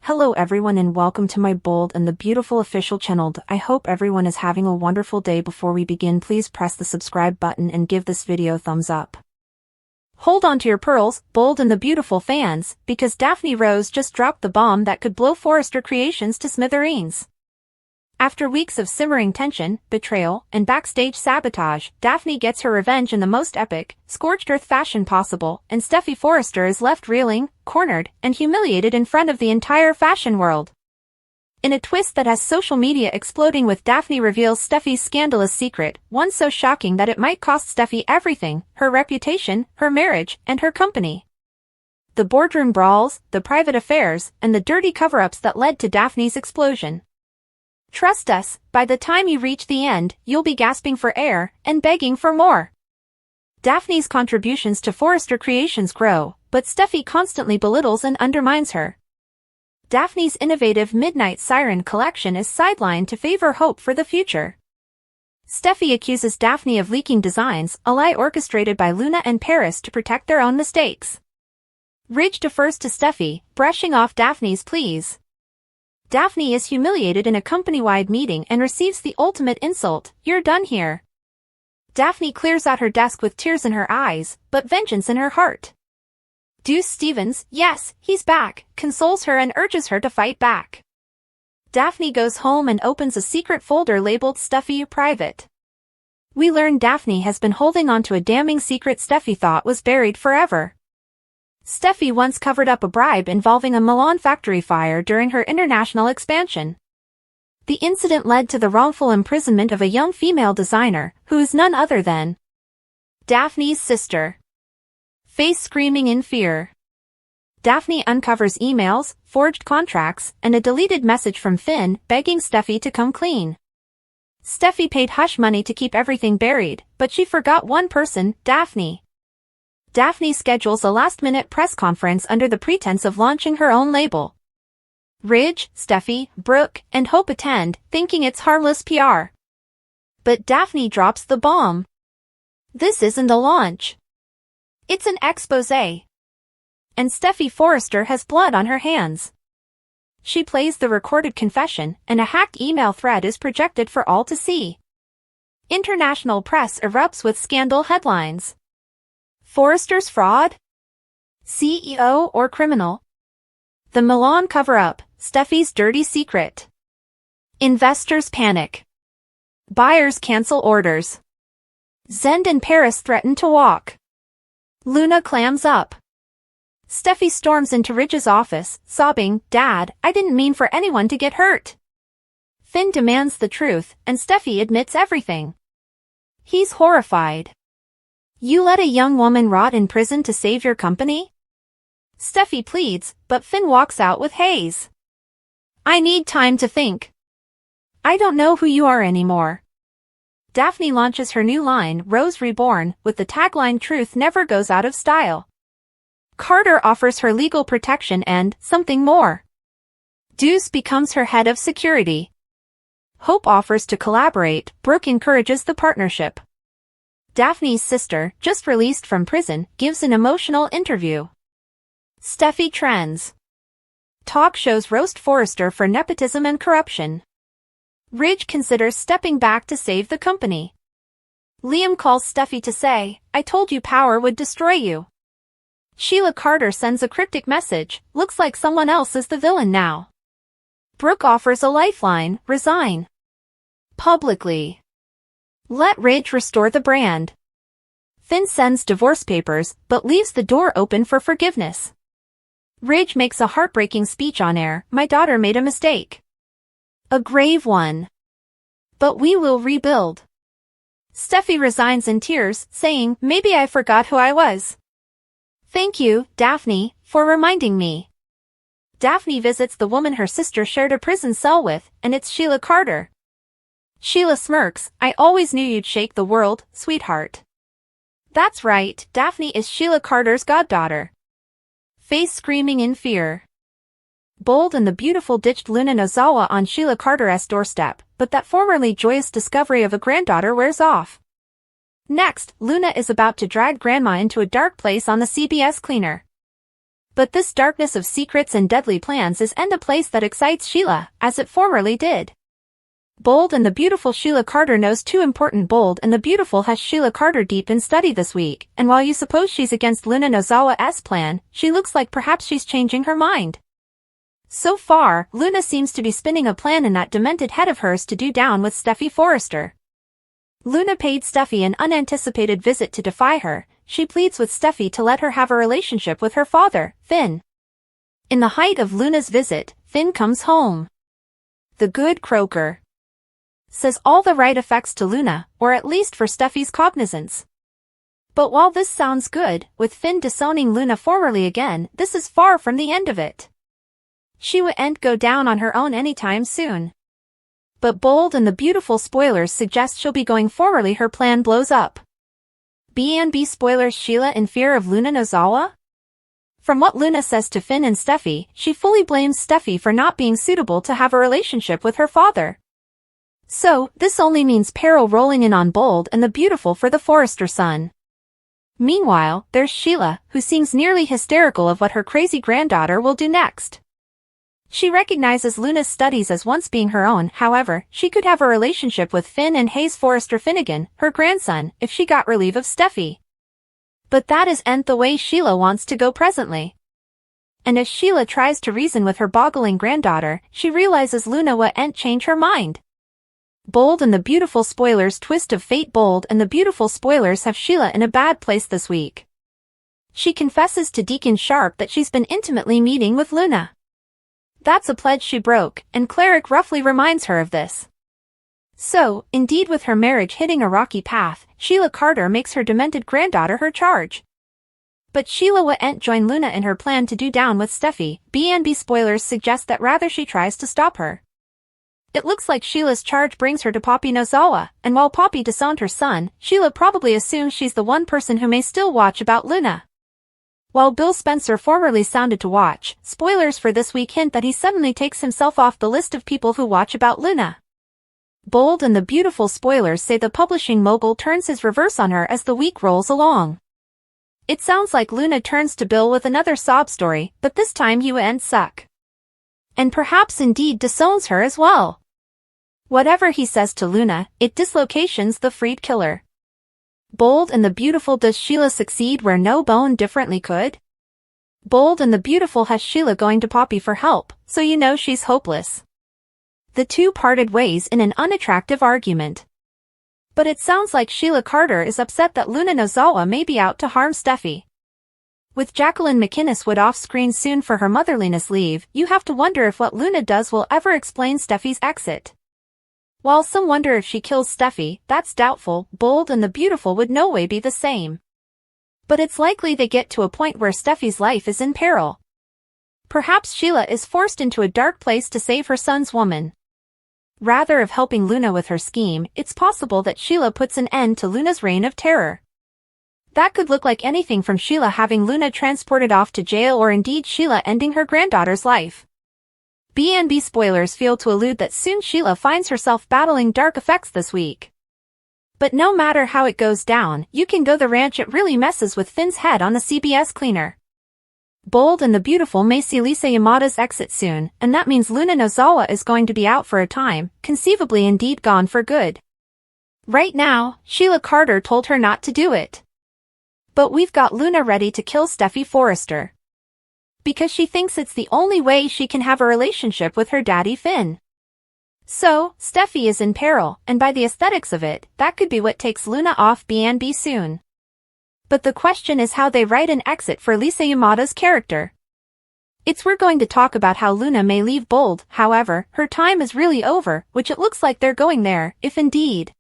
Hello everyone and welcome to my bold and the beautiful official channel. I hope everyone is having a wonderful day. Before we begin, please press the subscribe button and give this video a thumbs up. Hold on to your pearls, bold and the beautiful fans, because Daphne Rose just dropped the bomb that could blow Forrester Creations to smithereens. After weeks of simmering tension, betrayal, and backstage sabotage, Daphne gets her revenge in the most epic, scorched earth fashion possible, and Steffy Forrester is left reeling, cornered, and humiliated in front of the entire fashion world. In a twist that has social media exploding with Daphne reveals Steffy's scandalous secret, one so shocking that it might cost Steffy everything, her reputation, her marriage, and her company. The boardroom brawls, the private affairs, and the dirty cover-ups that led to Daphne's explosion. Trust us, by the time you reach the end, you'll be gasping for air and begging for more. Daphne's contributions to Forrester Creations grow, but Steffy constantly belittles and undermines her. Daphne's innovative Midnight Siren collection is sidelined to favor hope for the future. Steffy accuses Daphne of leaking designs, a lie orchestrated by Luna and Paris to protect their own mistakes. Ridge defers to Steffy, brushing off Daphne's pleas. Daphne is humiliated in a company-wide meeting and receives the ultimate insult, "You're done here." Daphne clears out her desk with tears in her eyes, but vengeance in her heart. Deuce Stevens, yes, he's back, consoles her and urges her to fight back. Daphne goes home and opens a secret folder labeled Steffy Private. We learn Daphne has been holding on to a damning secret Steffy thought was buried forever. Steffy once covered up a bribe involving a Milan factory fire during her international expansion. The incident led to the wrongful imprisonment of a young female designer, who is none other than Daphne's sister. Face screaming in fear. Daphne uncovers emails, forged contracts, and a deleted message from Finn begging Steffy to come clean. Steffy paid hush money to keep everything buried, but she forgot one person, Daphne. Daphne schedules a last-minute press conference under the pretense of launching her own label. Ridge, Steffy, Brooke, and Hope attend, thinking it's harmless PR. But Daphne drops the bomb. This isn't a launch. It's an exposé. And Steffy Forrester has blood on her hands. She plays the recorded confession, and a hacked email thread is projected for all to see. International press erupts with scandal headlines. Forrester's fraud? CEO or criminal? The Milan cover-up, Steffy's dirty secret. Investors panic. Buyers cancel orders. Zend and Paris threaten to walk. Luna clams up. Steffy storms into Ridge's office, sobbing, "Dad, I didn't mean for anyone to get hurt." Finn demands the truth, and Steffy admits everything. He's horrified. "You let a young woman rot in prison to save your company?" Steffy pleads, but Finn walks out with haze. "I need time to think. I don't know who you are anymore." Daphne launches her new line, Rose Reborn, with the tagline "Truth never goes out of style." Carter offers her legal protection and something more. Deuce becomes her head of security. Hope offers to collaborate, Brooke encourages the partnership. Daphne's sister, just released from prison, gives an emotional interview. Steffy trends. Talk shows roast Forrester for nepotism and corruption. Ridge considers stepping back to save the company. Liam calls Steffy to say, "I told you power would destroy you." Sheila Carter sends a cryptic message, "Looks like someone else is the villain now." Brooke offers a lifeline, "Resign. Publicly. Let Ridge restore the brand." Finn sends divorce papers, but leaves the door open for forgiveness. Ridge makes a heartbreaking speech on air, "My daughter made a mistake. A grave one. But we will rebuild." Steffy resigns in tears, saying, "Maybe I forgot who I was. Thank you, Daphne, for reminding me." Daphne visits the woman her sister shared a prison cell with, and it's Sheila Carter. Sheila smirks, "I always knew you'd shake the world, sweetheart." That's right, Daphne is Sheila Carter's goddaughter. Face screaming in fear. Bold and the beautiful ditched Luna Nozawa on Sheila Carter's doorstep, but that formerly joyous discovery of a granddaughter wears off. Next, Luna is about to drag Grandma into a dark place on the CBS cleaner. But this darkness of secrets and deadly plans is a place that excites Sheila, as it formerly did. Bold and the Beautiful Sheila Carter knows too important. Bold and the Beautiful has Sheila Carter deep in study this week, and while you suppose she's against Luna Nozawa's plan, she looks like perhaps she's changing her mind. So far, Luna seems to be spinning a plan in that demented head of hers to do down with Steffy Forrester. Luna paid Steffy an unanticipated visit to defy her. She pleads with Steffy to let her have a relationship with her father, Finn. In the height of Luna's visit, Finn comes home. The good croaker says all the right effects to Luna, or at least for Steffy's cognizance. But while this sounds good, with Finn disowning Luna formally again, this is far from the end of it. She won't go down on her own anytime soon. But Bold and the Beautiful spoilers suggest she'll be going formally. Her plan blows up. B&B spoilers. Sheila in fear of Luna Nozawa? From what Luna says to Finn and Steffy, she fully blames Steffy for not being suitable to have a relationship with her father. So, this only means peril rolling in on Bold and the Beautiful for the Forrester son. Meanwhile, there's Sheila, who seems nearly hysterical of what her crazy granddaughter will do next. She recognizes Luna's studies as once being her own. However, she could have a relationship with Finn and Hayes Forrester Finnegan, her grandson, if she got relief of Steffy. But that isn't the way Sheila wants to go presently. And as Sheila tries to reason with her boggling granddaughter, she realizes Luna won't change her mind. Bold and the Beautiful spoilers. Twist of fate. Bold and the Beautiful spoilers have Sheila in a bad place this week. She confesses to Deacon Sharp that she's been intimately meeting with Luna. That's a pledge she broke, and Cleric roughly reminds her of this. So, indeed, with her marriage hitting a rocky path, Sheila Carter makes her demented granddaughter her charge. But Sheila won't join Luna in her plan to do down with Steffy. B&B spoilers suggest that rather she tries to stop her. It looks like Sheila's charge brings her to Poppy Nozawa, and while Poppy disowned her son, Sheila probably assumes she's the one person who may still watch about Luna. While Bill Spencer formerly sounded to watch, spoilers for this week hint that he suddenly takes himself off the list of people who watch about Luna. Bold and the Beautiful spoilers say the publishing mogul turns his reverse on her as the week rolls along. It sounds like Luna turns to Bill with another sob story, but this time he won't suck. And perhaps indeed disowns her as well. Whatever he says to Luna, it dislocations the freed killer. Bold and the Beautiful. Does Sheila succeed where no bone differently could? Bold and the Beautiful has Sheila going to Poppy for help, so you know she's hopeless. The two parted ways in an unattractive argument. But it sounds like Sheila Carter is upset that Luna Nozawa may be out to harm Steffy. With Jacqueline McInnes Wood off-screen soon for her motherliness leave, you have to wonder if what Luna does will ever explain Steffy's exit. While some wonder if she kills Steffy, that's doubtful. Bold and the Beautiful would no way be the same. But it's likely they get to a point where Steffy's life is in peril. Perhaps Sheila is forced into a dark place to save her son's woman. Rather of helping Luna with her scheme, it's possible that Sheila puts an end to Luna's reign of terror. That could look like anything from Sheila having Luna transported off to jail or indeed Sheila ending her granddaughter's life. B&B spoilers fail to allude that soon Sheila finds herself battling dark effects this week. But no matter how it goes down, you can go the ranch. It really messes with Finn's head on the CBS cleaner. Bold and the Beautiful may see Lisa Yamada's exit soon, and that means Luna Nozawa is going to be out for a time, conceivably indeed gone for good. Right now, Sheila Carter told her not to do it. But we've got Luna ready to kill Steffy Forrester. Because she thinks it's the only way she can have a relationship with her daddy Finn. So, Steffy is in peril, and by the aesthetics of it, that could be what takes Luna off B&B soon. But the question is how they write an exit for Lisa Yamada's character. We're going to talk about how Luna may leave Bold. However, her time is really over, which it looks like they're going there, if indeed.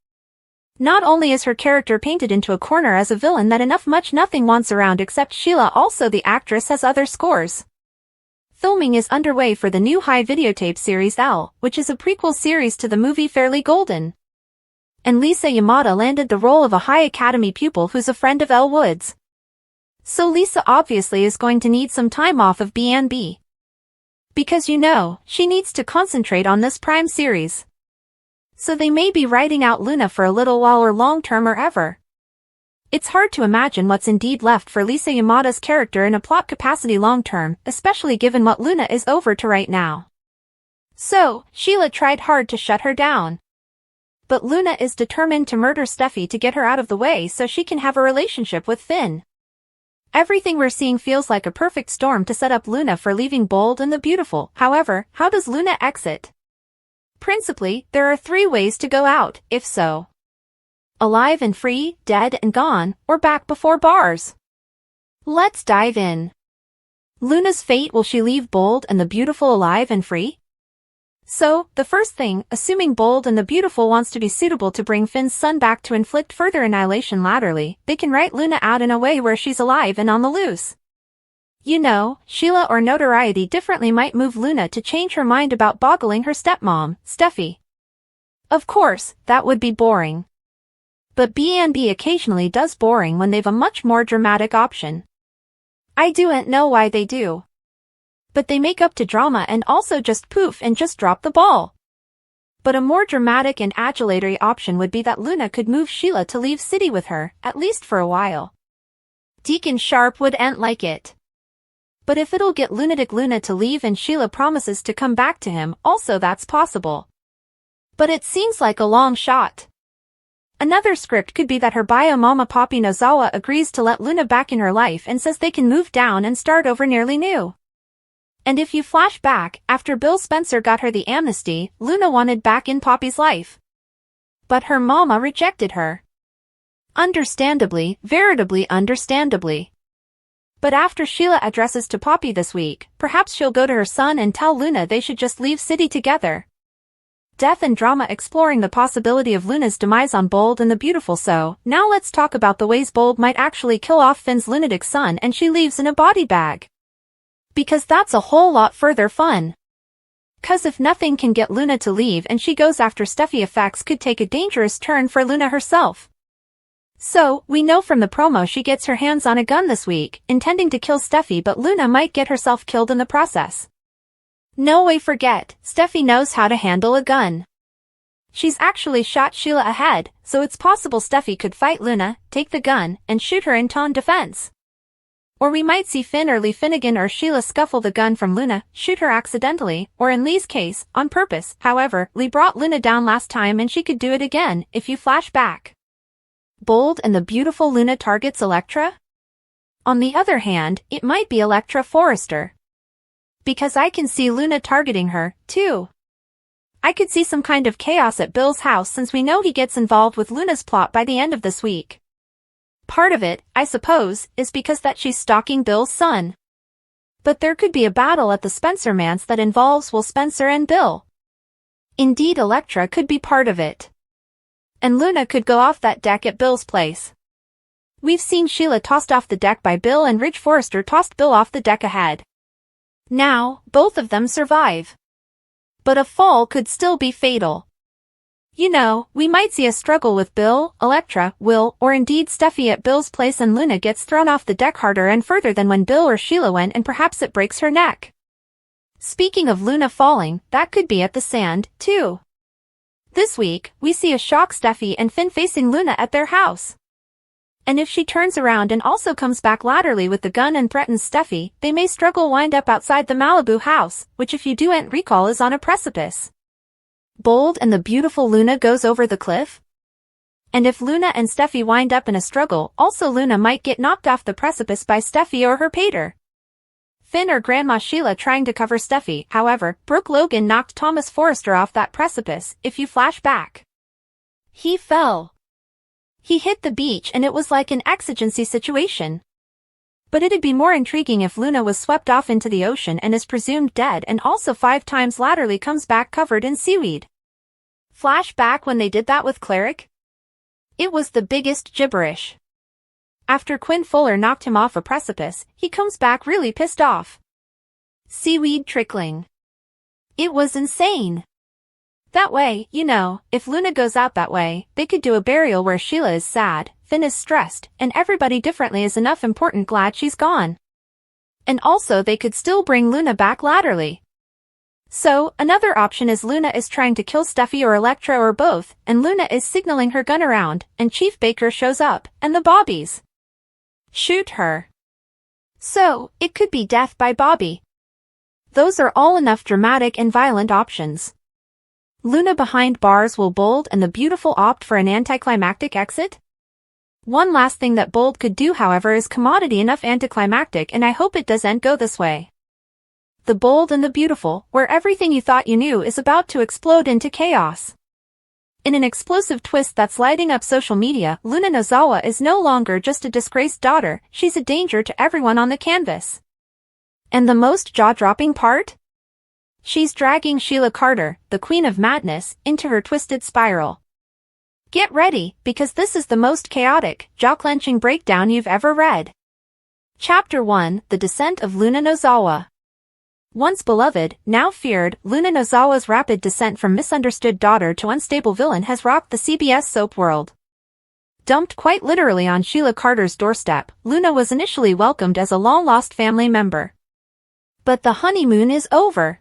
Not only is her character painted into a corner as a villain that enough much nothing wants around except Sheila, also the actress has other scores. Filming is underway for the new high videotape series Elle, which is a prequel series to the movie Fairly Golden. And Lisa Yamada landed the role of a high academy pupil who's a friend of Elle Woods. So Lisa obviously is going to need some time off of B&B. Because you know, she needs to concentrate on this prime series. So they may be writing out Luna for a little while or long term or ever. It's hard to imagine what's indeed left for Lisa Yamada's character in a plot capacity long-term, especially given what Luna is over to right now. So, Sheila tried hard to shut her down. But Luna is determined to murder Steffy to get her out of the way so she can have a relationship with Finn. Everything we're seeing feels like a perfect storm to set up Luna for leaving Bold and the Beautiful. However, how does Luna exit? Principally, there are 3 ways to go out, if so. Alive and free, dead and gone, or back before bars. Let's dive in. Luna's fate: will she leave Bold and the Beautiful alive and free? So, the first thing, assuming Bold and the Beautiful wants to be suitable to bring Finn's son back to inflict further annihilation laterally, they can write Luna out in a way where she's alive and on the loose. You know, Sheila or notoriety differently might move Luna to change her mind about boggling her stepmom, Steffy. Of course, that would be boring. But B&B occasionally does boring when they've a much more dramatic option. I don't know why they do. But they make up to drama and also just poof and just drop the ball. But a more dramatic and adulatory option would be that Luna could move Sheila to leave city with her, at least for a while. Deacon Sharp would ain't like it. But if it'll get lunatic Luna to leave and Sheila promises to come back to him, also that's possible. But it seems like a long shot. Another script could be that her bio mama Poppy Nozawa agrees to let Luna back in her life and says they can move down and start over nearly new. And if you flash back, after Bill Spencer got her the amnesty, Luna wanted back in Poppy's life. But her mama rejected her. Understandably, veritably understandably. But after Sheila addresses to Poppy this week, perhaps she'll go to her son and tell Luna they should just leave city together. Death and drama exploring the possibility of Luna's demise on Bold and the Beautiful. So, now let's talk about the ways Bold might actually kill off Finn's lunatic son and she leaves in a body bag. Because that's a whole lot further fun. 'Cause if nothing can get Luna to leave and she goes after Steffy, effects could take a dangerous turn for Luna herself. So, we know from the promo she gets her hands on a gun this week, intending to kill Steffy, but Luna might get herself killed in the process. No way, forget, Steffy knows how to handle a gun. She's actually shot Sheila ahead, so it's possible Steffy could fight Luna, take the gun, and shoot her in taunt defense. Or we might see Finn or Lee Finnegan or Sheila scuffle the gun from Luna, shoot her accidentally, or in Lee's case, on purpose. However, Lee brought Luna down last time and she could do it again, if you flash back. Bold and the Beautiful: Luna targets Elektra? On the other hand, it might be Elektra Forrester. Because I can see Luna targeting her, too. I could see some kind of chaos at Bill's house since we know he gets involved with Luna's plot by the end of this week. Part of it, I suppose, is because that she's stalking Bill's son. But there could be a battle at the Spencer manse that involves Will Spencer and Bill. Indeed, Elektra could be part of it. And Luna could go off that deck at Bill's place. We've seen Sheila tossed off the deck by Bill and Ridge Forrester tossed Bill off the deck ahead. Now, both of them survive. But a fall could still be fatal. You know, we might see a struggle with Bill, Elektra, Will, or indeed Steffy at Bill's place and Luna gets thrown off the deck harder and further than when Bill or Sheila went, and perhaps it breaks her neck. Speaking of Luna falling, that could be at the sand, too. This week, we see a shock Steffy and Finn facing Luna at their house. And if she turns around and also comes back laterally with the gun and threatens Steffy, they may struggle wind up outside the Malibu house, which if you don't recall is on a precipice. Bold and the Beautiful: Luna goes over the cliff? And if Luna and Steffy wind up in a struggle, also Luna might get knocked off the precipice by Steffy or her pater. Finn or Grandma Sheila trying to cover Steffy. However, Brooke Logan knocked Thomas Forrester off that precipice, if you flash back. He fell. He hit the beach and it was like an exigency situation. But it'd be more intriguing if Luna was swept off into the ocean and is presumed dead and also 5 times laterally comes back covered in seaweed. Flash back when they did that with Cleric? It was the biggest gibberish. After Quinn Fuller knocked him off a precipice, he comes back really pissed off. Seaweed trickling. It was insane. That way, you know, if Luna goes out that way, they could do a burial where Sheila is sad, Finn is stressed, and everybody differently is enough important glad she's gone. And also they could still bring Luna back laterally. So, another option is Luna is trying to kill Steffy or Elektra or both, and Luna is signaling her gun around, and Chief Baker shows up, and the Bobbies shoot her. So, it could be death by Bobby. Those are all enough dramatic and violent options. Luna behind bars will Bold and the Beautiful opt for an anticlimactic exit? One last thing that Bold could do, however, is commodity enough anticlimactic, and I hope it doesn't go this way. The Bold and the Beautiful, where everything you thought you knew is about to explode into chaos. In an explosive twist that's lighting up social media, Luna Nozawa is no longer just a disgraced daughter, she's a danger to everyone on the canvas. And the most jaw-dropping part? She's dragging Sheila Carter, the Queen of Madness, into her twisted spiral. Get ready, because this is the most chaotic, jaw-clenching breakdown you've ever read. Chapter 1, The Descent of Luna Nozawa. Once beloved, now feared, Luna Nozawa's rapid descent from misunderstood daughter to unstable villain has rocked the CBS soap world. Dumped quite literally on Sheila Carter's doorstep, Luna was initially welcomed as a long-lost family member. But the honeymoon is over.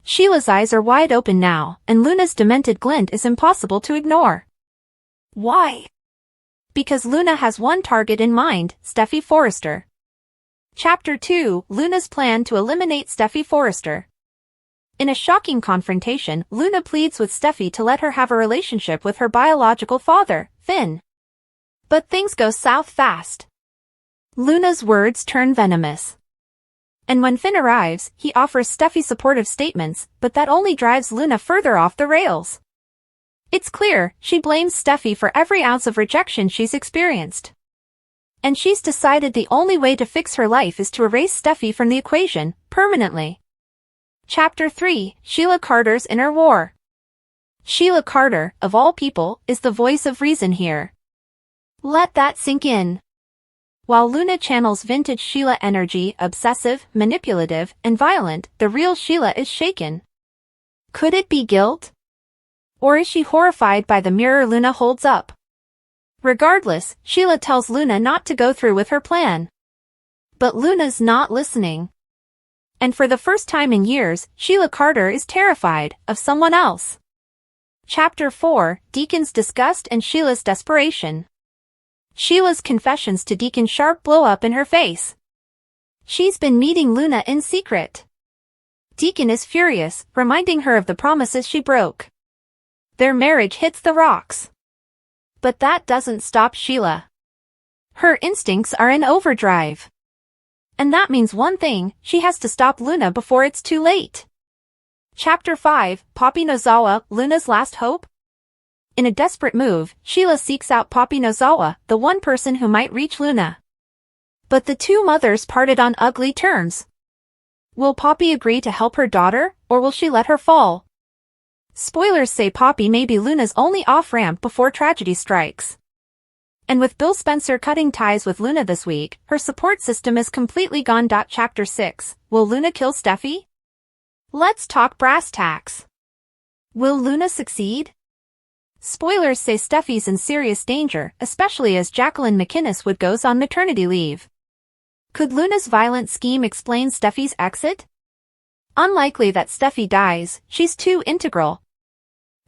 Sheila's eyes are wide open now, and Luna's demented glint is impossible to ignore. Why? Because Luna has one target in mind, Steffy Forrester. Chapter 2, Luna's plan to eliminate Steffy Forrester. In a shocking confrontation, Luna pleads with Steffy to let her have a relationship with her biological father, Finn. But things go south fast. Luna's words turn venomous. And when Finn arrives, he offers Steffy supportive statements, but that only drives Luna further off the rails. It's clear, she blames Steffy for every ounce of rejection she's experienced. And she's decided the only way to fix her life is to erase Steffy from the equation, permanently. Chapter 3, Sheila Carter's Inner War. Sheila Carter, of all people, is the voice of reason here. Let that sink in. While Luna channels vintage Sheila energy, obsessive, manipulative, and violent, the real Sheila is shaken. Could it be guilt? Or is she horrified by the mirror Luna holds up? Regardless, Sheila tells Luna not to go through with her plan. But Luna's not listening. And for the first time in years, Sheila Carter is terrified of someone else. Chapter 4, Deacon's Disgust and Sheila's Desperation. Sheila's confessions to Deacon Sharp blow up in her face. She's been meeting Luna in secret. Deacon is furious, reminding her of the promises she broke. Their marriage hits the rocks. But that doesn't stop Sheila. Her instincts are in overdrive. And that means one thing, she has to stop Luna before it's too late. Chapter 5, Poppy Nozawa, Luna's Last Hope? In a desperate move, Sheila seeks out Poppy Nozawa, the one person who might reach Luna. But the two mothers parted on ugly terms. Will Poppy agree to help her daughter, or will she let her fall? Spoilers say Poppy may be Luna's only off-ramp before tragedy strikes. And with Bill Spencer cutting ties with Luna this week, her support system is completely gone. Chapter 6, Will Luna kill Steffy? Let's talk brass tacks. Will Luna succeed? Spoilers say Steffy's in serious danger, especially as Jacqueline McInnes Wood goes on maternity leave. Could Luna's violent scheme explain Steffy's exit? Unlikely that Steffy dies, she's too integral.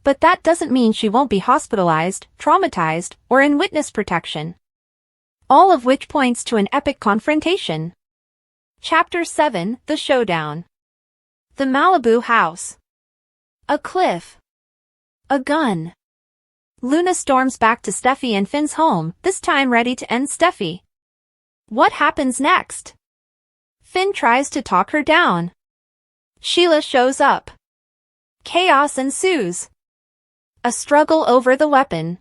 But that doesn't mean she won't be hospitalized, traumatized, or in witness protection. All of which points to an epic confrontation. Chapter 7, The Showdown. The Malibu House. A cliff. A gun. Luna storms back to Steffy and Finn's home, this time ready to end Steffy. What happens next? Finn tries to talk her down. Sheila shows up. Chaos ensues. A struggle over the weapon.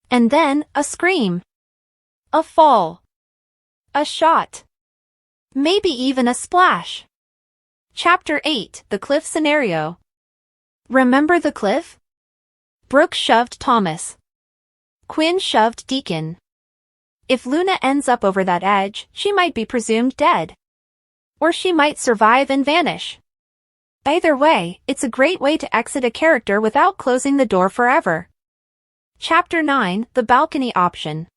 And then, a scream. A fall. A shot. Maybe even a splash. Chapter 8, The Cliff Scenario. Remember the cliff? Brooke shoved Thomas. Quinn shoved Deacon. If Luna ends up over that edge, she might be presumed dead. Or she might survive and vanish. Either way, it's a great way to exit a character without closing the door forever. Chapter 9, The Balcony Option.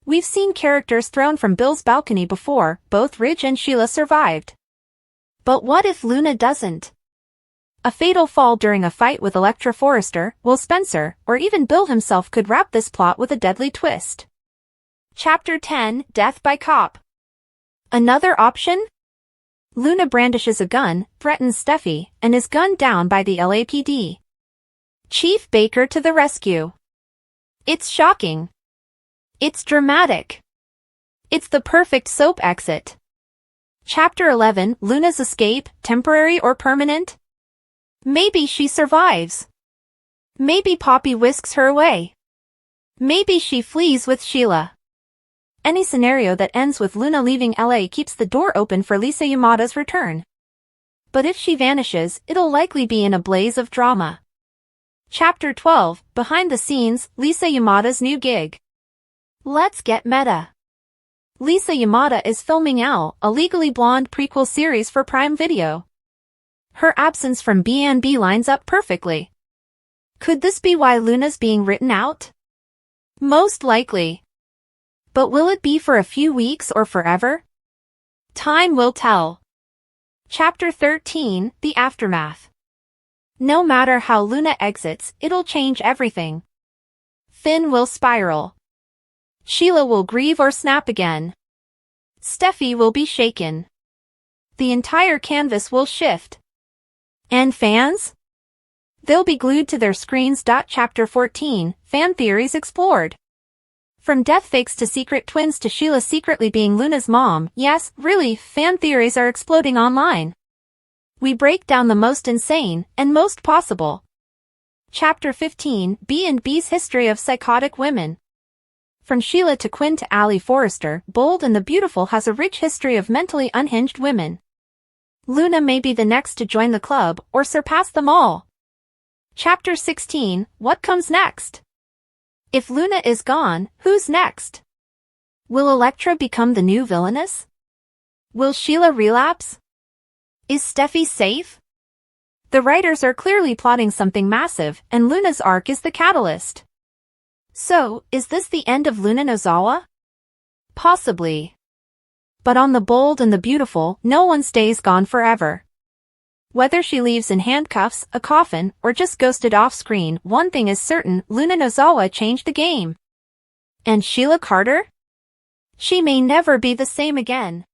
We've seen characters thrown from Bill's balcony before, both Ridge and Sheila survived. But what if Luna doesn't? A fatal fall during a fight with Elektra Forrester, Will Spencer, or even Bill himself could wrap this plot with a deadly twist. Chapter 10, Death by Cop. Another option? Luna brandishes a gun, threatens Steffy, and is gunned down by the LAPD. Chief Baker to the rescue. It's shocking. It's dramatic. It's the perfect soap exit. Chapter 11, Luna's escape, temporary or permanent? Maybe she survives. Maybe Poppy whisks her away. Maybe she flees with Sheila. Any scenario that ends with Luna leaving LA keeps the door open for Lisa Yamada's return. But if she vanishes, it'll likely be in a blaze of drama. Chapter 12, Behind the Scenes, Lisa Yamada's new gig. Let's get meta. Lisa Yamada is filming Owl, a Legally Blonde prequel series for Prime Video. Her absence from B&B lines up perfectly. Could this be why Luna's being written out? Most likely. But will it be for a few weeks or forever? Time will tell. Chapter 13, The Aftermath. No matter how Luna exits, it'll change everything. Finn will spiral. Sheila will grieve or snap again. Steffy will be shaken. The entire canvas will shift. And fans? They'll be glued to their screens. Chapter 14, Fan Theories Explored. From death fakes to secret twins to Sheila secretly being Luna's mom, yes, really, fan theories are exploding online. We break down the most insane, and most possible. Chapter 15, B&B's History of Psychotic Women. From Sheila to Quinn to Allie Forrester, Bold and the Beautiful has a rich history of mentally unhinged women. Luna may be the next to join the club, or surpass them all. Chapter 16, What Comes Next? If Luna is gone, who's next? Will Elektra become the new villainess? Will Sheila relapse? Is Steffy safe? The writers are clearly plotting something massive, and Luna's arc is the catalyst. So, is this the end of Luna Nozawa? Possibly. But on The Bold and the Beautiful, no one stays gone forever. Whether she leaves in handcuffs, a coffin, or just ghosted off-screen, one thing is certain, Luna Nozawa changed the game. And Sheila Carter? She may never be the same again.